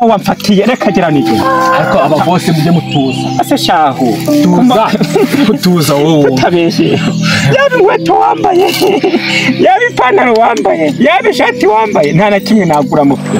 wamfatiye reka gira nige ariko aba boss mujye mutuza ase shahu tuza wowe utabeshe yabi weto wambaye yabi panaro wambaye yabi shati wambaye nta na kimwe nagura mupfu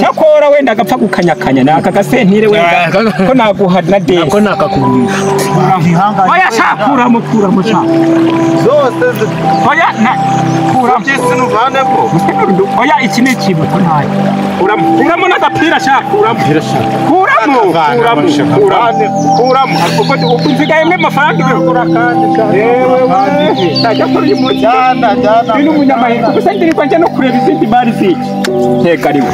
cyakora wenda agapfa gukanyakanya naka gasentire wenda ko naguhadna de ko nakakugurisha oya shakura mukura musha zose oya na kura byese nuvane bwo oya iki ni kibu ntaye kuramo n'agapira shakuramo kuramo kuko ukunzigaye mwe amafaranga ibikura kandi yewe tajya kuri mu cyana bino munyamahirwe gusa ndirirwa njye no kureba izindi mari ziki teka ariwe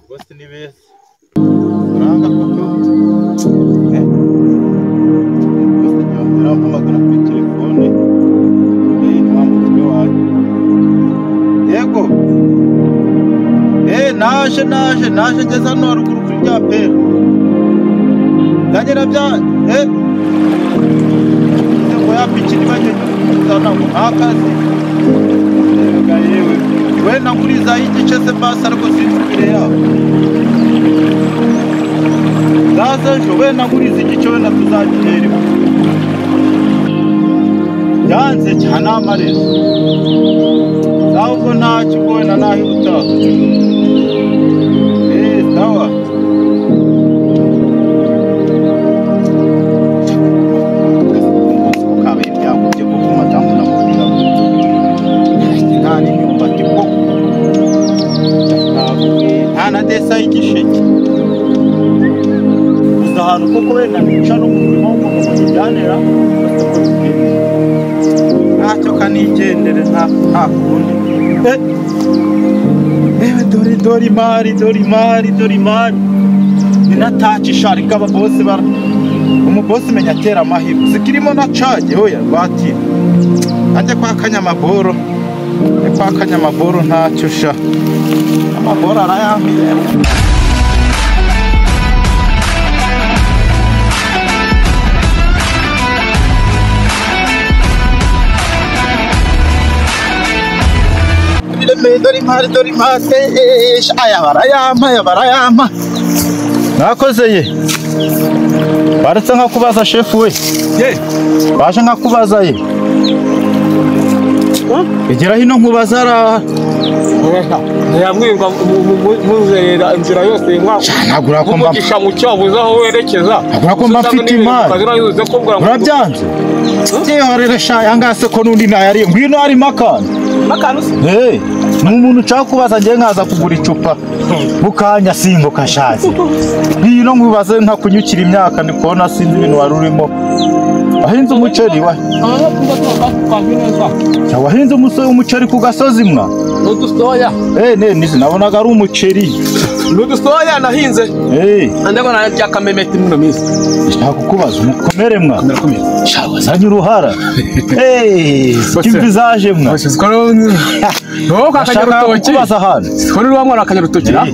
boss ni beza uranga koko ndirampamagara kuri telefone ntiwamutwe wawe yego naje ngeze hano haruguru kuri rya pera ndagera bya ngo yapikira ibanye kuzana ngo akazi yewe we naguriza igice se basi ariko sinzubire yaho zaje we naguriza igice we natuzagihera yanze cyane amarezi ahubwo nta kigoye na nahi utaha sawa desa igisheke uza ahantu koko wenda nica no mu murimo w'umuntu mujyanira ntacyo kanigendere nta kundi dore imari ninatacisha ariko aba bose bara umubosi menya atera amahirwe zikirimo na cage hoya batira ajya kwa kanyamaboro ntacyo sha amaboro arayambiye dore imari aya barayampa nakoze ye baretse nka kubaza shefu we baje nka kubaza ye egera hino nkubaza ara ntiyamwirwa muzerera inzira yose nagura ko mba mugisha mu cyabuza aho werekeza nagura ko mba mfite imari urabyanze cyehorere sha yangase ko nundi nayari ngwino ari makano n'umuntu ushaka kubaza ngiye nkaza kugura icupa bukanya simbuka shazi ngwino nkubaze nta kunyukira imyaka ndi kubona sinzi ibintu wari urimo ahinze umuceri wahinze umuceri ku gasozi mwa n'udusoya nizi nabonaga ari umuceri n'udusoya nahinze andego narya kamemeti muno minsi nshaka kukubaza umukomere mwa wazanye uruhara kimvizaje mwa no kakanya rutoki kubaza hano sikoni ruwa mwana akanya rutoki na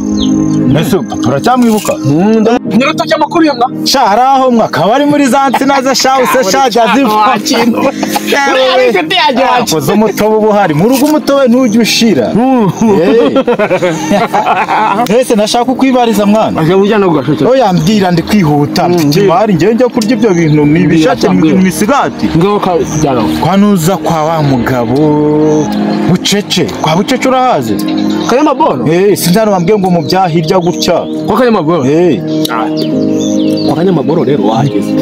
nese turacyamwibuka nyirutoki amakuru yamwa sharaho mwa kabari muri zantsina za shause shaja ziva kozo mutobo buhari mu rugo umutobe ntujye ushira ese nashaka kwibariza mwana aje bujyana gasheke oya mbwira ndi kwihuta mtimari ngiye njye kurya ibyo bintu nibishake misigati ngo kajyana kwanuza kwa wa mugabo bucece kwa bucece urahaze kayama boro sinzano bambwiye ngo mu byahirya hirya gutya. Kwa Kanyamagoro. Kwa Kanyamagoro rero wahageze.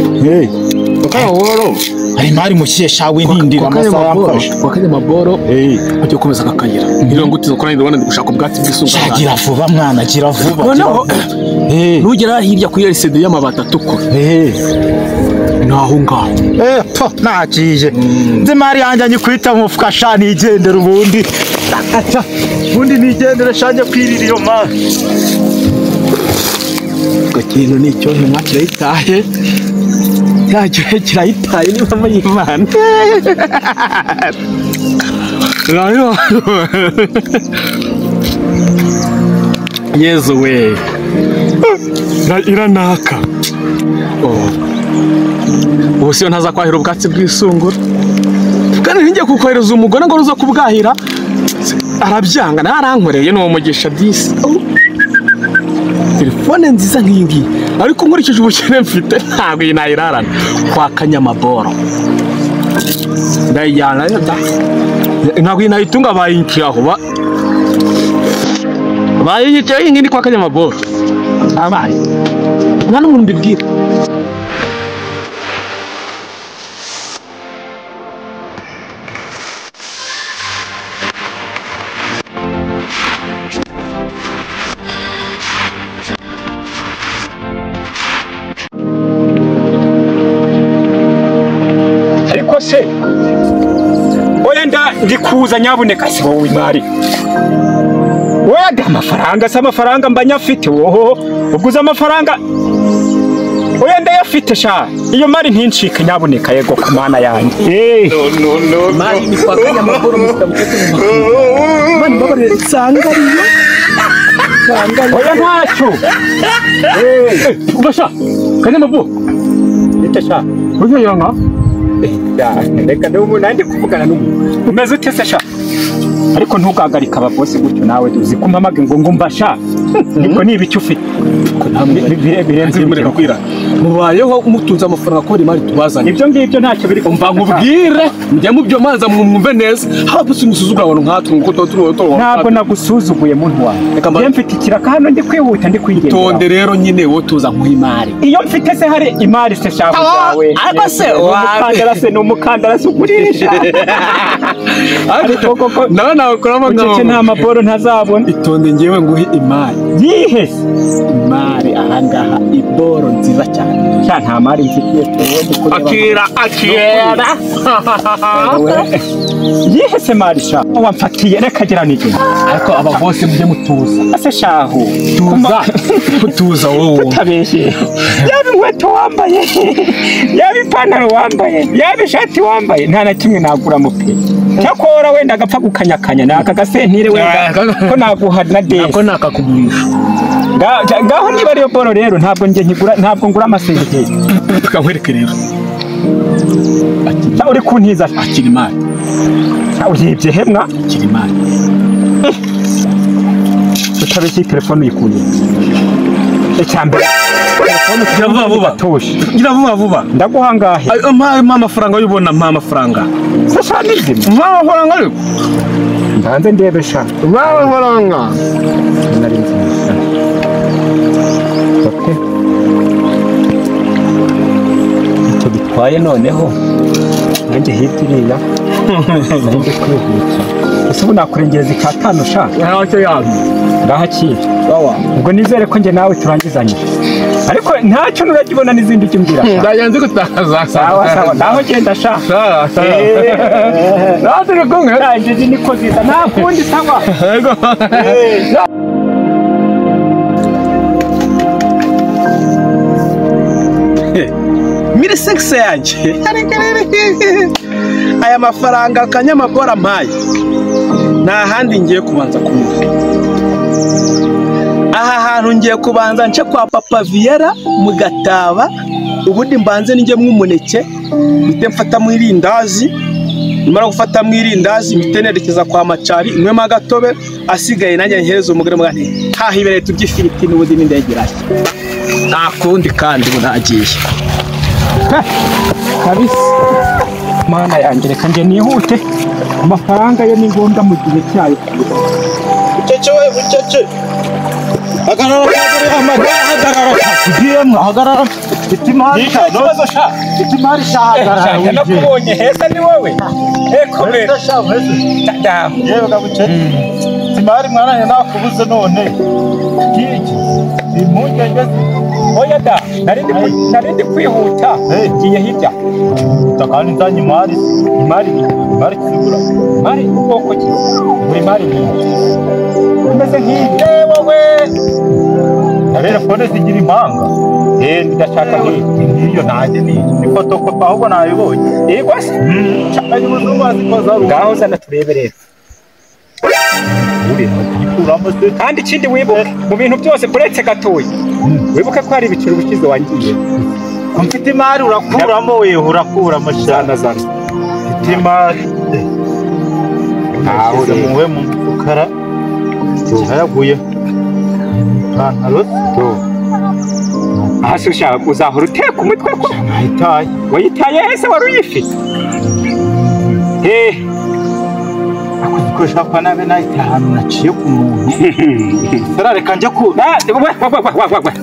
Kwa Kanyamagoro. Hari imari mushyesha w'intindira amasaha yamfashe. Kwa Kanyamagoro. Ujye ukomeza akakayira. Ngira ngo utizo kora ndabona ndi gushaka ubwatsi bw'isuka. Gira vuba mwana, gira vuba. Noneho nugera hirya ku LCD y'amabati atukura. Naho ngaho. Nagiye. Nzi mari yanjye nyikwita mu mufuka shani igendera ubundi. Ubundi nigendera shanje kwirira iyo mari. Gakintu nicyo ntumwa kirayitahe. Yacyo kirayitaye ni mama y'Imana. Rayo. Yezu we. Iranaka. Ubu siyo ntaza kwahira ubwatsi bw'isungura. Kandi ntingiye kukohereza umugore ngo ruza kubwahira. Arabyanga narankoreye no mugisha disi. Telefone nziza nk'iyi ngiyi ariko nkurikije ubukene mfite ntabwo iyi nayirarana kwa Kanyamaboro ndayijyana ntabwo iyi nayitunga bayinkiyaho bayiyicaye iyi ngiyi kwa Kanyamaboro abaye nta n'umuntu mbibwira. Se wenda ndikuza nyabuneka se wowe imari wenda amafaranga se amafaranga mbanyafite woho uguza amafaranga wenda yafite sha iyo mari ntincike nyabuneka yego ku mana yanjye no mari ni kwa Kanyamagoro mustabukete mu mani babare sangariyo oya ntacyo ubasha Kanyamaboro itasha uyo yanga reka n'ubu nandi kuvugana n'umuntu umeze ute se sha ariko ntugagarika ababosi gutyo nawe tuzi ko mpamage ngo ngumbasha niko niba icyo ufite birenze urugero kwira mubayeho umutunze amafaranga ko imari tubazanye ibyo ngibyo ntacyo biri umva nkubwire mujya mu byo manza mwumve neza haba usimusuzugura abantu nkatwe ngo to ntabwo nagusuzuguye muntu wawe njye mfite ikiraka hano ndi kwihuta ndi kwigenda tonde rero nyine wo tuza nk'imari iyo mfite se hari imari se shabu zawe ariko se umukandara se n'umukandara se ugurisha ariko koko nawe nakoramo ngaho nta maboro ntazabona itonde ngewe nguhe imari yihe imari ahangaha iboro nziza cyane cya nta mari mfitiye akira yihe se mari sha wamfatiye reka gira nige ariko aba bose mujye mutuza ase shahu tuza wowe utabeshye yaba inkweto wambaye yaba ipantaro wambaye yaba ishati wambaye nta na kimwe nagura mupe cyakora wenda agapfa gukanyakanya naka gasentire wenda ko naguha na desi nako nakakugurisha ngaho niba ariyo boro rero ntabwo nge nkigura ntabwo ngura amasengeri tukakwereka rero uri kuntiza akiri imari uyibye hemwa akiri imari utabeshye telefone uyikuye icyambere gira vuba vuba ndaguhangahe mpa amafaranga y'ubona mpa amafaranga sasha nizima mpa amafaranga ariko ndanze ndebesha mpa amafaranga nari nzima okay icyo bitwaye noneho nanjye hitiriya nanjye kwihuta ese ubu nakurengeza ikatanu sha ntacyo yazo ndahakira ubwo nizere ko njye nawe turangizanye ariko ntacyo nuragibona n'izindi cyo mbwira ndagenze gutaza sawa naho genda sha naho turi kumwe nanjye niko ziza nta kundi sawa yego mire sexe yanjye aya mafaranga Kanyamaboro mpaye nta handi ngiye kubanza kumva aha hantu ngiye kubanza nce kwa Papa Viera mu Gataba ubundi mbanze ninjye mw'umuneke bite mfata mu irindazi nimara gufata mu irindazi mitenerekeza kwa Macari nywema gatobe asigaye nanjye nhereza umugore mugati hahibere tubyifiriti n'ubundi n'indegeraje nta kundi kandi bunagiye kabisa mana yanjye reka nje nihute amafaranga yo ni ngombwa mu gihe cyayo ucece hagarara itimari ikibazo sha itimari hagarara nakubonye heza ni wowe komera damu yewe gabuceri itimari mwana nakubuze none kiki impungenge oya da narindi kwihuta ngiye hirya kandi nzanye imari kigura mari ubwoko ki buri mari umeze nk'iyi wowe telefone zigira impanga ndashaka nk'iyo nanjye ni fotokopi ahubwo nayibonye yego se cyane umuzungu azikoza ngaho zana turebe rero kandi ikindi wibuke mu bintu byose uretse gatoya wibuke ko hari ibiciro bishize wangiye mfite imari urakuramo wewe urakuramo cyane zana mfite imari aho muwe mu mukara cyayaguye pantaro hasi ushaka uzahora uteka umutwe ko nahitaye wayitaye hese wari uyifite akuzikoresha kwa nabe nahita ahantu naciye ku muntu sarareka njya ku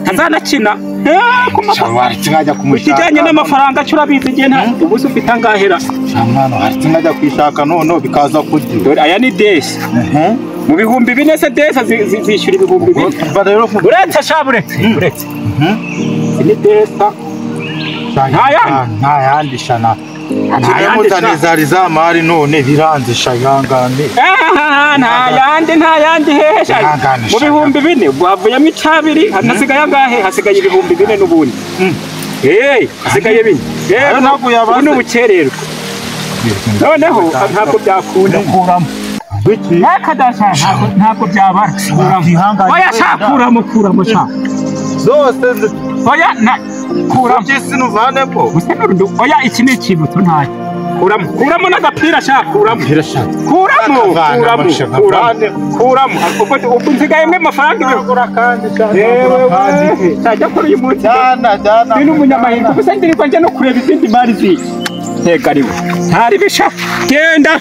ntazanakina waretse nkajya kumushaka ikijyanye n'amafaranga cyo urabizi igihe nta ubuze ufite angahera mwana waretse nkajya kwishaka none bikaza kurya dore aya ni desi mu bihumbi bine se desi zishyura ibihumbi bine uretse shaburetse ni desa nta yandi shana muzane zari za mari none biranze shayangane nta yandi hesha mu bihumbi bine wavuyemo icyabiri hanasigaye angahe hasigaye ibihumbi bine n'ubundi hasigaye bine ubu ni ubukererwa noneho ntabwo byakunda ntabwo byabara oya shakuramo zose oya kuramo nuvanemo oya iki ni ikibuto ntayo kuramo n'agapira shaka kuramo ubwo nsigayemo amafaranga cyajya kuri uyu munsi ni n'umunyamahirwe gusa ndirirwa njya no kureba izindi mari zitega ariwe ntari bisha genda